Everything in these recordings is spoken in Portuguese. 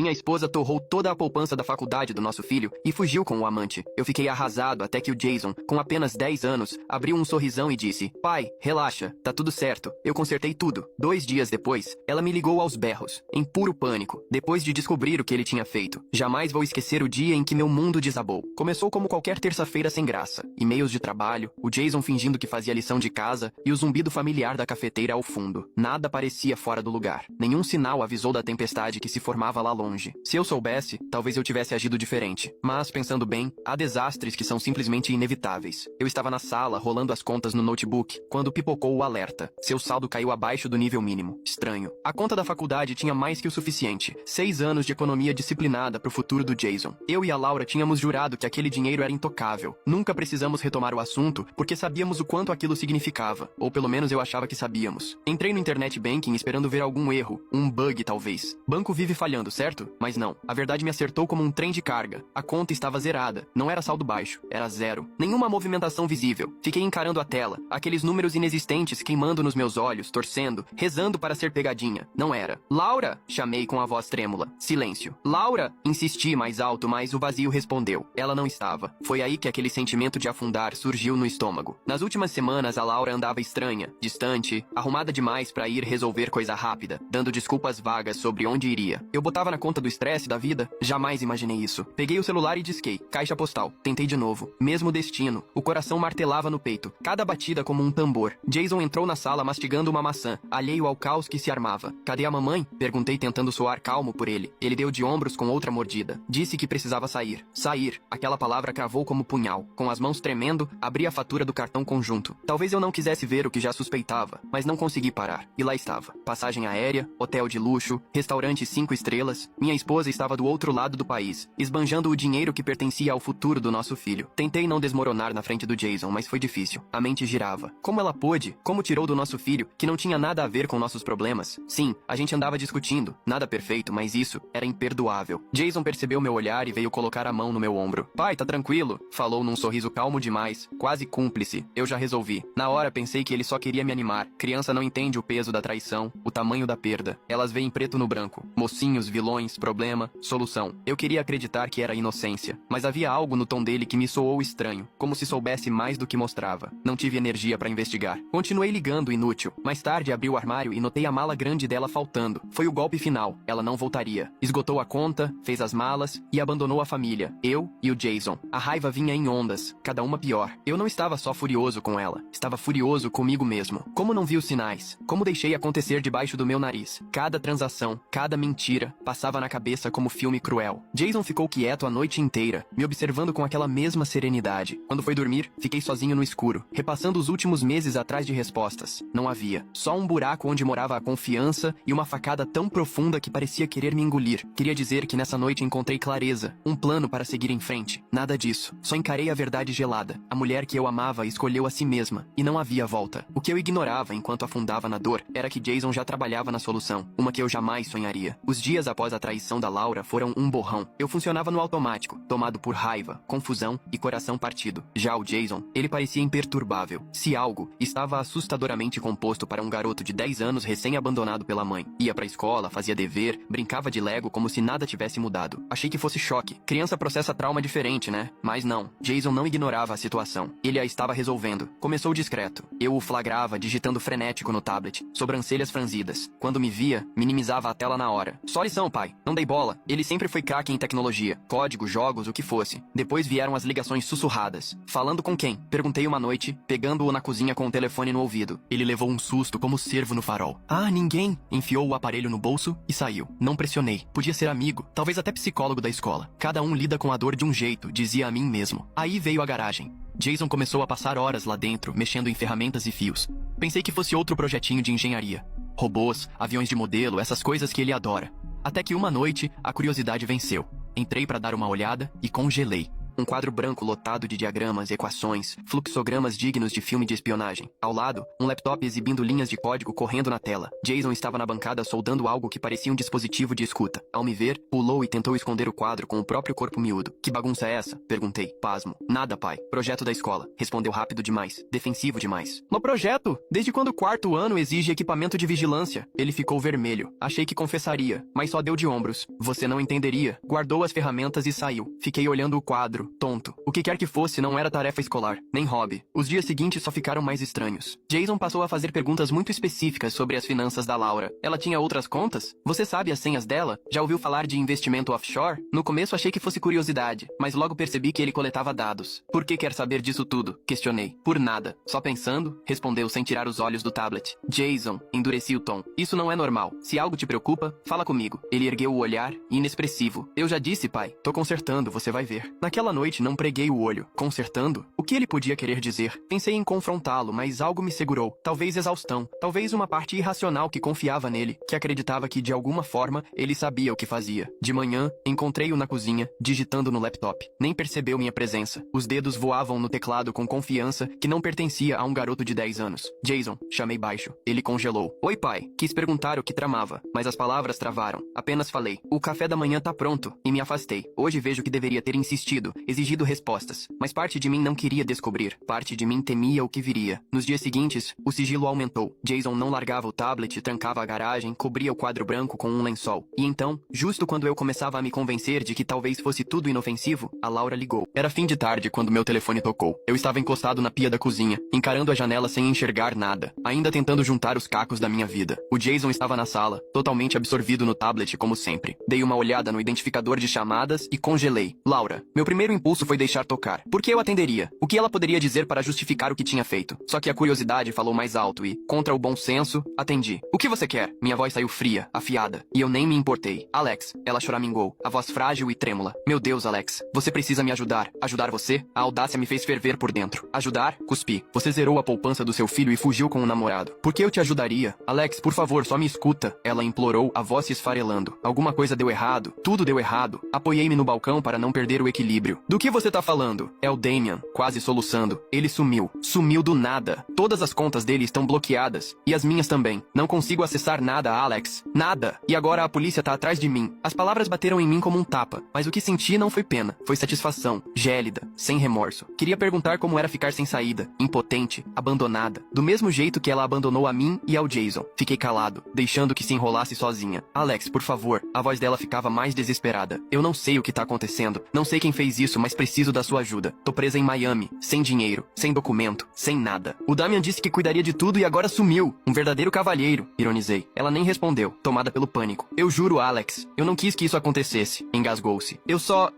Minha esposa torrou toda a poupança da faculdade do nosso filho e fugiu com o amante. Eu fiquei arrasado até que o Jason, com apenas 10 anos, abriu um sorrisão e disse: "Pai, relaxa, tá tudo certo. Eu consertei tudo." 2 dias depois, ela me ligou aos berros, em puro pânico, depois de descobrir o que ele tinha feito. Jamais vou esquecer o dia em que meu mundo desabou. Começou como qualquer terça-feira sem graça. E-mails de trabalho, o Jason fingindo que fazia lição de casa e o zumbido familiar da cafeteira ao fundo. Nada parecia fora do lugar. Nenhum sinal avisou da tempestade que se formava lá longe. Se eu soubesse, talvez eu tivesse agido diferente. Mas, pensando bem, há desastres que são simplesmente inevitáveis. Eu estava na sala, rolando as contas no notebook, quando pipocou o alerta. Seu saldo caiu abaixo do nível mínimo. Estranho. A conta da faculdade tinha mais que o suficiente. 6 anos de economia disciplinada pro futuro do Jason. Eu e a Laura tínhamos jurado que aquele dinheiro era intocável. Nunca precisamos retomar o assunto, porque sabíamos o quanto aquilo significava. Ou pelo menos eu achava que sabíamos. Entrei no internet banking esperando ver algum erro. Um bug, talvez. Banco vive falhando, certo? Mas não. A verdade me acertou como um trem de carga. A conta estava zerada. Não era saldo baixo. Era zero. Nenhuma movimentação visível. Fiquei encarando a tela. Aqueles números inexistentes queimando nos meus olhos, torcendo, rezando para ser pegadinha. Não era. "Laura!" chamei com a voz trêmula. Silêncio. "Laura!" Insisti mais alto, mas o vazio respondeu. Ela não estava. Foi aí que aquele sentimento de afundar surgiu no estômago. Nas últimas semanas, a Laura andava estranha, distante, arrumada demais para ir resolver coisa rápida, dando desculpas vagas sobre onde iria. Eu botava na conta do estresse da vida? Jamais imaginei isso. Peguei o celular e disquei. Caixa postal. Tentei de novo. Mesmo destino. O coração martelava no peito. Cada batida como um tambor. Jason entrou na sala mastigando uma maçã, alheio ao caos que se armava. "Cadê a mamãe?" Perguntei tentando soar calmo por ele. Ele deu de ombros com outra mordida. Disse que precisava sair. Sair. Aquela palavra cravou como punhal. Com as mãos tremendo, abri a fatura do cartão conjunto. Talvez eu não quisesse ver o que já suspeitava, mas não consegui parar. E lá estava. Passagem aérea, hotel de luxo, restaurante 5 estrelas. Minha esposa estava do outro lado do país, esbanjando o dinheiro que pertencia ao futuro do nosso filho. Tentei não desmoronar na frente do Jason, mas foi difícil. A mente girava. Como ela pôde? Como tirou do nosso filho, que não tinha nada a ver com nossos problemas? Sim, a gente andava discutindo. Nada perfeito, mas isso era imperdoável. Jason percebeu meu olhar e veio colocar a mão no meu ombro. "Pai, tá tranquilo?" Falou num sorriso calmo demais, quase cúmplice. Eu já resolvi. Na hora pensei que ele só queria me animar. Criança não entende o peso da traição, o tamanho da perda. Elas veem preto no branco. Mocinhos, vilões, problema, solução. Eu queria acreditar que era inocência, mas havia algo no tom dele que me soou estranho, como se soubesse mais do que mostrava. Não tive energia para investigar. Continuei ligando, inútil. Mais tarde abri o armário e notei a mala grande dela faltando. Foi o golpe final. Ela não voltaria. Esgotou a conta, fez as malas e abandonou a família. Eu e o Jason. A raiva vinha em ondas, cada uma pior. Eu não estava só furioso com ela. Estava furioso comigo mesmo. Como não vi os sinais? Como deixei acontecer debaixo do meu nariz? Cada transação, cada mentira, passava na cabeça como filme cruel. Jason ficou quieto a noite inteira, me observando com aquela mesma serenidade. Quando foi dormir, fiquei sozinho no escuro, repassando os últimos meses atrás de respostas. Não havia. Só um buraco onde morava a confiança e uma facada tão profunda que parecia querer me engolir. Queria dizer que nessa noite encontrei clareza, um plano para seguir em frente. Nada disso. Só encarei a verdade gelada. A mulher que eu amava escolheu a si mesma, e não havia volta. O que eu ignorava enquanto afundava na dor era que Jason já trabalhava na solução, uma que eu jamais sonharia. Os dias após a traição da Laura foram um borrão. Eu funcionava no automático, tomado por raiva, confusão e coração partido. Já o Jason, ele parecia imperturbável. Se algo, estava assustadoramente composto para um garoto de 10 anos recém-abandonado pela mãe. Ia pra escola, fazia dever, brincava de Lego como se nada tivesse mudado. Achei que fosse choque. Criança processa trauma diferente, né? Mas não. Jason não ignorava a situação. Ele a estava resolvendo. Começou discreto. Eu o flagrava digitando frenético no tablet, sobrancelhas franzidas. Quando me via, minimizava a tela na hora. "Só lição, pai. Não dei bola." Ele sempre foi craque em tecnologia. Código, jogos, o que fosse. Depois vieram as ligações sussurradas. "Falando com quem?" Perguntei uma noite, pegando-o na cozinha com o telefone no ouvido. Ele levou um susto como cervo no farol. "Ah, ninguém." Enfiou o aparelho no bolso e saiu. Não pressionei. Podia ser amigo, talvez até psicólogo da escola. Cada um lida com a dor de um jeito, dizia a mim mesmo. Aí veio a garagem. Jason começou a passar horas lá dentro, mexendo em ferramentas e fios. Pensei que fosse outro projetinho de engenharia. Robôs, aviões de modelo, essas coisas que ele adora. Até que uma noite, a curiosidade venceu. Entrei para dar uma olhada e congelei. Um quadro branco lotado de diagramas, equações, fluxogramas dignos de filme de espionagem. Ao lado, um laptop exibindo linhas de código correndo na tela. Jason estava na bancada soldando algo que parecia um dispositivo de escuta. Ao me ver, pulou e tentou esconder o quadro com o próprio corpo miúdo. Que bagunça é essa? Perguntei, pasmo. Nada, pai. Projeto da escola. Respondeu rápido demais. Defensivo demais. No projeto? Desde quando o quarto ano exige equipamento de vigilância? Ele ficou vermelho. Achei que confessaria, mas só deu de ombros. Você não entenderia. Guardou as ferramentas e saiu. Fiquei olhando o quadro, tonto. O que quer que fosse não era tarefa escolar, nem hobby. Os dias seguintes só ficaram mais estranhos. Jason passou a fazer perguntas muito específicas sobre as finanças da Laura. Ela tinha outras contas? Você sabe as senhas dela? Já ouviu falar de investimento offshore? No começo achei que fosse curiosidade, mas logo percebi que ele coletava dados. Por que quer saber disso tudo? Questionei. Por nada. Só pensando, respondeu sem tirar os olhos do tablet. Jason, endureci o tom. Isso não é normal. Se algo te preocupa, fala comigo. Ele ergueu o olhar, inexpressivo. Eu já disse, pai. Tô consertando, você vai ver. Naquela noite não preguei o olho. Consertando? O que ele podia querer dizer? Pensei em confrontá-lo, mas algo me segurou. Talvez exaustão. Talvez uma parte irracional que confiava nele, que acreditava que de alguma forma ele sabia o que fazia. De manhã, encontrei-o na cozinha, digitando no laptop. Nem percebeu minha presença. Os dedos voavam no teclado com confiança que não pertencia a um garoto de 10 anos. Jason, chamei baixo. Ele congelou. Oi, pai. Quis perguntar o que tramava, mas as palavras travaram. Apenas falei. O café da manhã tá pronto. E me afastei. Hoje vejo que deveria ter insistido, exigido respostas. Mas parte de mim não queria descobrir. Parte de mim temia o que viria. Nos dias seguintes, o sigilo aumentou. Jason não largava o tablet, trancava a garagem, cobria o quadro branco com um lençol. E então, justo quando eu começava a me convencer de que talvez fosse tudo inofensivo, a Laura ligou. Era fim de tarde quando meu telefone tocou. Eu estava encostado na pia da cozinha, encarando a janela sem enxergar nada, ainda tentando juntar os cacos da minha vida. O Jason estava na sala, totalmente absorvido no tablet como sempre. Dei uma olhada no identificador de chamadas e congelei. Laura. Meu primeiro impulso foi deixar tocar. Por que eu atenderia? O que ela poderia dizer para justificar o que tinha feito? Só que a curiosidade falou mais alto e, contra o bom senso, atendi. O que você quer? Minha voz saiu fria, afiada, e eu nem me importei. Alex. Ela choramingou, a voz frágil e trêmula. Meu Deus, Alex. Você precisa me ajudar. Ajudar você? A audácia me fez ferver por dentro. Ajudar? Cuspi. Você zerou a poupança do seu filho e fugiu com um namorado. Por que eu te ajudaria? Alex, por favor, só me escuta. Ela implorou, a voz se esfarelando. Alguma coisa deu errado. Tudo deu errado. Apoiei-me no balcão para não perder o equilíbrio. Do que você tá falando? É o Damian, quase soluçando. Ele sumiu. Sumiu do nada. Todas as contas dele estão bloqueadas. E as minhas também. Não consigo acessar nada, Alex. Nada. E agora a polícia tá atrás de mim. As palavras bateram em mim como um tapa. Mas o que senti não foi pena. Foi satisfação. Gélida. Sem remorso. Queria perguntar como era ficar sem saída. Impotente. Abandonada. Do mesmo jeito que ela abandonou a mim e ao Jason. Fiquei calado, deixando que se enrolasse sozinha. Alex, por favor. A voz dela ficava mais desesperada. Eu não sei o que tá acontecendo. Não sei quem fez isso, mas preciso da sua ajuda. Tô presa em Miami. Sem dinheiro. Sem documento. Sem nada. O Damian disse que cuidaria de tudo e agora sumiu. Um verdadeiro cavalheiro. Ironizei. Ela nem respondeu, tomada pelo pânico. Eu juro, Alex. Eu não quis que isso acontecesse. Engasgou-se.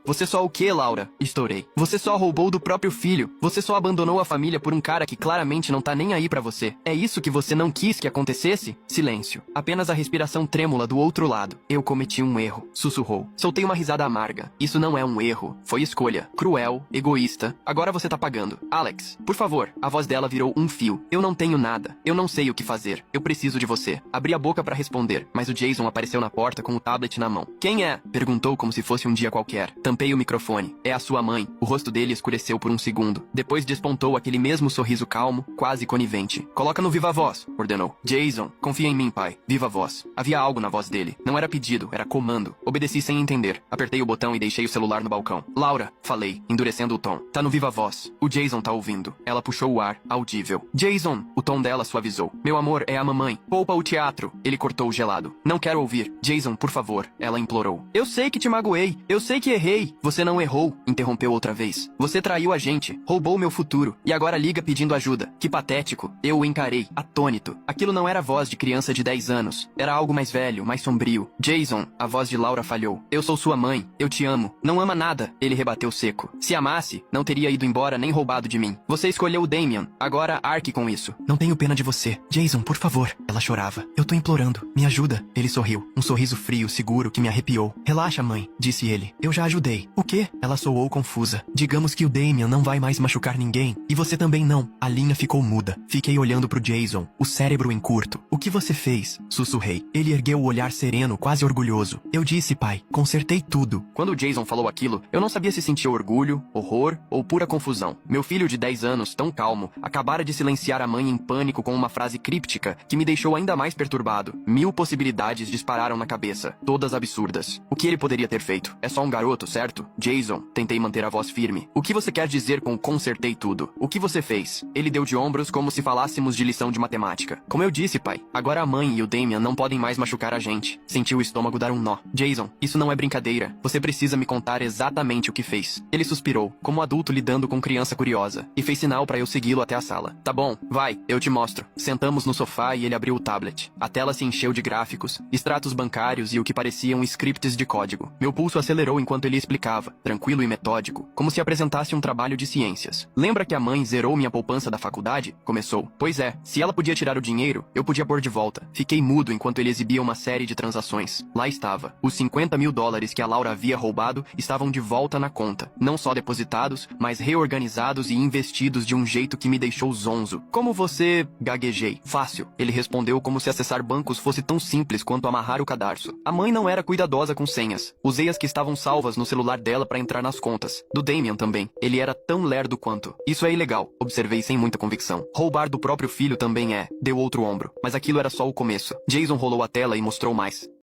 Você só o quê, Laura? Estourei. Você só roubou do próprio filho. Você só abandonou a família por um cara que claramente não tá nem aí pra você. É isso que você não quis que acontecesse? Silêncio. Apenas a respiração trêmula do outro lado. Eu cometi um erro. Sussurrou. Soltei uma risada amarga. Isso não é um erro. Foi escolha. Cruel. Egoísta. Agora você tá pagando. Alex, por favor. A voz dela virou um fio. Eu não tenho nada. Eu não sei o que fazer. Eu preciso de você. Abri a boca pra responder, mas o Jason apareceu na porta com o tablet na mão. Quem é? Perguntou como se fosse um dia qualquer. Tampei o microfone. É a sua mãe. O rosto dele escureceu por um segundo. Depois despontou aquele mesmo sorriso calmo, quase conivente. Coloca no viva voz, ordenou. Jason, confia em mim, pai. Viva voz. Havia algo na voz dele. Não era pedido, era comando. Obedeci sem entender. Apertei o botão e deixei o celular no balcão. Laura, falei, endurecendo o tom. Tá no viva voz. O Jason tá ouvindo. Ela puxou o ar, audível. Jason, o tom dela suavizou. Meu amor, é a mamãe. Poupa o teatro. Ele cortou o gelado. Não quero ouvir. Jason, por favor. Ela implorou. Eu sei que te magoei. Eu sei que errei. Você não errou. Interrompeu outra vez. Você traiu a gente. Roubou meu futuro. E agora liga pedindo ajuda. Que patético. Eu o encarei, atônito. Aquilo não era a voz de criança de 10 anos. Era algo mais velho, mais sombrio. Jason, a voz de Laura falhou. Eu sou sua mãe. Eu te amo. Não ama nada. Ele rebateu seco. Se amasse, não teria ido embora nem roubado de mim. Você escolheu o Damian. Agora arque com isso. Não tenho pena de você. Jason, por favor. Ela chorava. Eu tô implorando. Me ajuda. Ele sorriu. Um sorriso frio, seguro, que me arrepiou. Relaxa, mãe, disse ele. Eu já ajudei. O quê? Ela soou confusa. Digamos que o Damian não vai mais machucar ninguém. E você também não. A linha ficou muda. Fiquei olhando pro Jason, o cérebro em curto. O que você fez? Sussurrei. Ele ergueu o olhar sereno, quase orgulhoso. Eu disse, pai, consertei tudo. Quando o Jason falou aquilo, eu não sabia se sentia orgulho, horror ou pura confusão. Meu filho de 10 anos, tão calmo, acabara de silenciar a mãe em pânico com uma frase críptica que me deixou ainda mais perturbado. 1000 possibilidades dispararam na cabeça, todas absurdas. O que ele poderia ter feito? É só um garoto, certo? Jason, tentei manter a voz firme. O que você quer dizer com consertei tudo? O que você fez? Ele deu de ombros como se falássemos de lição de matemática. Como eu disse, pai, agora a mãe e o Damian não podem mais machucar a gente. Senti o estômago dar um nó. Jason, isso não é brincadeira. Você precisa me contar exatamente o que fez. Ele suspirou, como adulto lidando com criança curiosa, e fez sinal para eu segui-lo até a sala. Tá bom, vai, eu te mostro. Sentamos no sofá e ele abriu o tablet. A tela se encheu de gráficos, extratos bancários e o que pareciam scripts de código. Meu pulso acelerou enquanto ele explicava, tranquilo e metódico, como se apresentasse um trabalho de ciências. Lembra que a mãe zerou minha poupança da faculdade? Começou. Pois é, se ela podia tirar o dinheiro, eu podia pôr de volta. Fiquei mudo enquanto ele exibia uma série de transações. Lá estava. Os $50.000 que a Laura havia roubado estavam de volta na conta. Não só depositados, mas reorganizados e investidos de um jeito que me deixou zonzo. Como você... Gaguejei. Fácil. Ele respondeu como se acessar bancos fosse tão simples quanto amarrar o cadarço. A mãe não era cuidadosa com senhas. Usei as que estavam salvas no celular dela para entrar nas contas. Do Damian também. Ele era tão lerdo quanto. Isso é ilegal. Observei sem muita convicção. Roubar do próprio filho também é. Deu outro ombro. Mas aquilo era só o começo. Jason rolou a tela e mostrou mais.